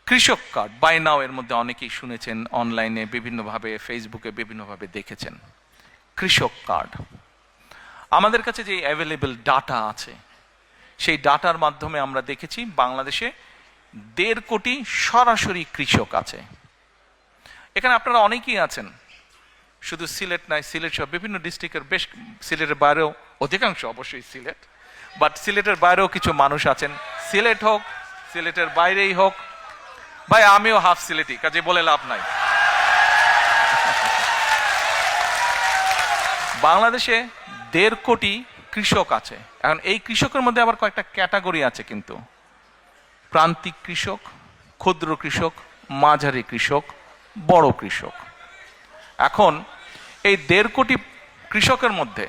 কৃষক card by নাও এর মধ্যে অনেকেই শুনেছেন, অনলাইনে বিভিন্নভাবে, ফেসবুকে বিভিন্নভাবে দেখেছেন। কৃষক কার্ড আমাদের কাছে যে অ্যাভেলেবল ডাটা আছে, সেই ডাটার মাধ্যমে আমরা দেখেছি বাংলাদেশে 1.5 কোটি সরাসরি কৃষক আছে। এখানে আপনারা অনেকেই আছেন, শুধু সিলেট নয়, সিলেট সহ বিভিন্ন ডিস্ট্রিক্টের বেশ, সিলেটের বাইরেও অধিকাংশ অবশ্যই সিলেট, বাট সিলেটের বাইরেও কিছু মানুষ আছেন। সিলেট হোক, সিলেটের বাইরেই হোক, ভাই আমিও হাফ সিলেটি, কাজে বলে লাভ নাই। বাংলাদেশে 1.5 কোটি কৃষক আছে। এখন এই কৃষকের মধ্যে আবার কয়েকটা ক্যাটাগরি আছে কিন্তু, প্রান্তিক কৃষক, ক্ষুদ্র কৃষক, মাঝারি কৃষক, বড় কৃষক। এখন এই 1.5 কোটি কৃষকের মধ্যে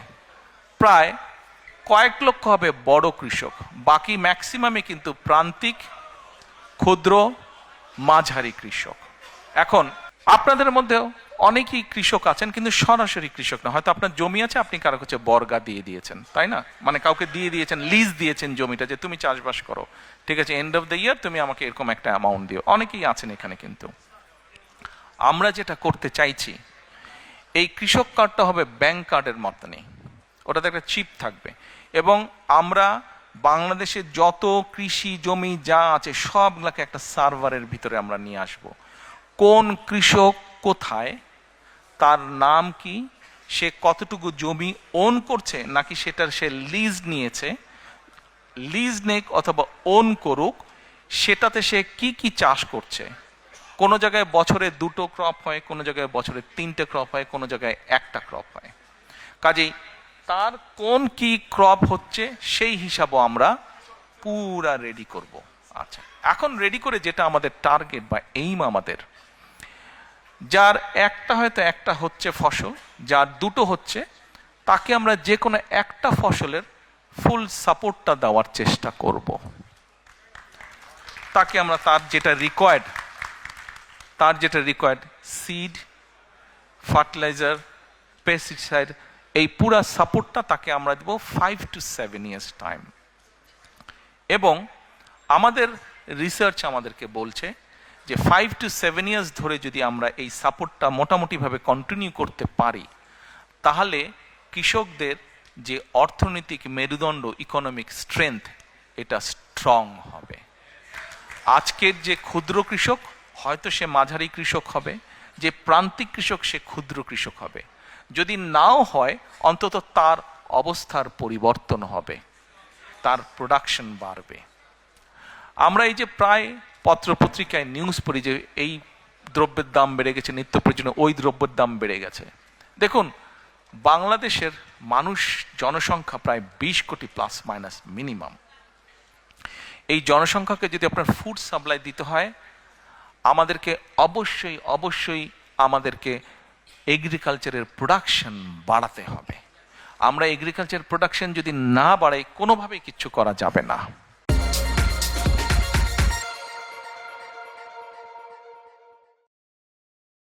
প্রায় কয়েক লক্ষ হবে বড় কৃষক, বাকি ম্যাক্সিমামে কিন্তু প্রান্তিক, ক্ষুদ্র, মাঝারি কৃষক। এখন আপনাদের মধ্যেও অনেকেই কৃষক আছেন কিন্তু সরাসরি কৃষক না, হয়তো আপনার জমি আছে, আপনি কারো কাছে বর্গা দিয়ে দিয়েছেন, তাই না? মানে কাউকে দিয়ে দিয়েছেন, লিজ দিয়েছেন জমিটা, যে তুমি চাষবাস করো, ঠিক আছে, এন্ড অফ দ্য ইয়ার তুমি আমাকে এরকম একটা অ্যামাউন্ট দিও। অনেকেই আছেন এখানে। কিন্তু আমরা যেটা করতে চাইছি, এই কৃষক কার্ডটা হবে ব্যাংক কার্ডের মতনই, ওটাতে একটা চিপ থাকবে, এবং আমরা বাংলাদেশে যত কৃষি জমি যা আছে সবগুলোকে একটা সার্ভারের ভিতরে আমরা নিয়ে আসব। কোন কৃষক কোথায়, তার নাম কি, সে কতটুকু জমি ওন করছে, নাকি সেটার সে লিজ নিয়েছে, লিজ নেক অথবা ওন করুক, সেটাতে সে কি কি চাষ করছে। কোনো জায়গায় বছরে 2টো ক্রপ হয়, কোনো জায়গায় বছরে 3টে ক্রপ হয়, কোনো জায়গায় 1টা ক্রপ হয়। কাজেই তার কোন কি ক্রপ হচ্ছে সেই হিসাবও আমরা পুরা রেডি করব। আচ্ছা, এখন রেডি করে যেটা আমাদের টার্গেট বা এইম, আমাদের যার একটা হয়তো একটা হচ্ছে ফসল, যার 2টো হচ্ছে, তাকে আমরা যে কোনো একটা ফসলের ফুল সাপোর্টটা দেওয়ার চেষ্টা করব। তাকে আমরা তার যেটা রিকোয়ার্ড সিড, ফার্টিলাইজার, পেস্টিসাইড, এই পুরা সাপোর্টটা তাকে আমরা দেব 5 to 7 years টাইম। এবং আমাদের রিসার্চ আমাদেরকে বলছে যে 5 to 7 years ধরে যদি আমরা এই সাপোর্টটা মোটামুটিভাবে কন্টিনিউ করতে পারি, তাহলে কৃষকদের যে অর্থনৈতিক মেরুদণ্ড, ইকোনমিক স্ট্রেংথ, এটা স্ট্রং হবে। আজকের যে ক্ষুদ্র কৃষক হয়তো সে মাঝারি কৃষক হবে, যে প্রান্তিক কৃষক সে ক্ষুদ্র কৃষক হবে। যদি নাও হয়, অন্তত তার অবস্থার পরিবর্তন হবে, তার প্রোডাকশন বাড়বে। আমরা এই যে প্রায় পত্রপত্রিকায় নিউজ পড়ি যে এই দ্রব্যের দাম বেড়ে গেছে, নিত্য প্রয়োজনীয় ওই দ্রব্যের দাম বেড়ে গেছে। দেখুন, বাংলাদেশের মানুষ জনসংখ্যা প্রায় 20 কোটি প্লাস মাইনাস মিনিমাম। এই জনসংখ্যাকে যদি আপনার ফুড সাপ্লাই দিতে হয়, আমাদেরকে অবশ্যই আমাদেরকে এগ্রিকালচারের প্রোডাকশন বাড়াতে হবে। আমরা এগ্রিকালচার প্রোডাকশন যদি না বাড়াই, কোনোভাবেই কিচ্ছু করা যাবে না।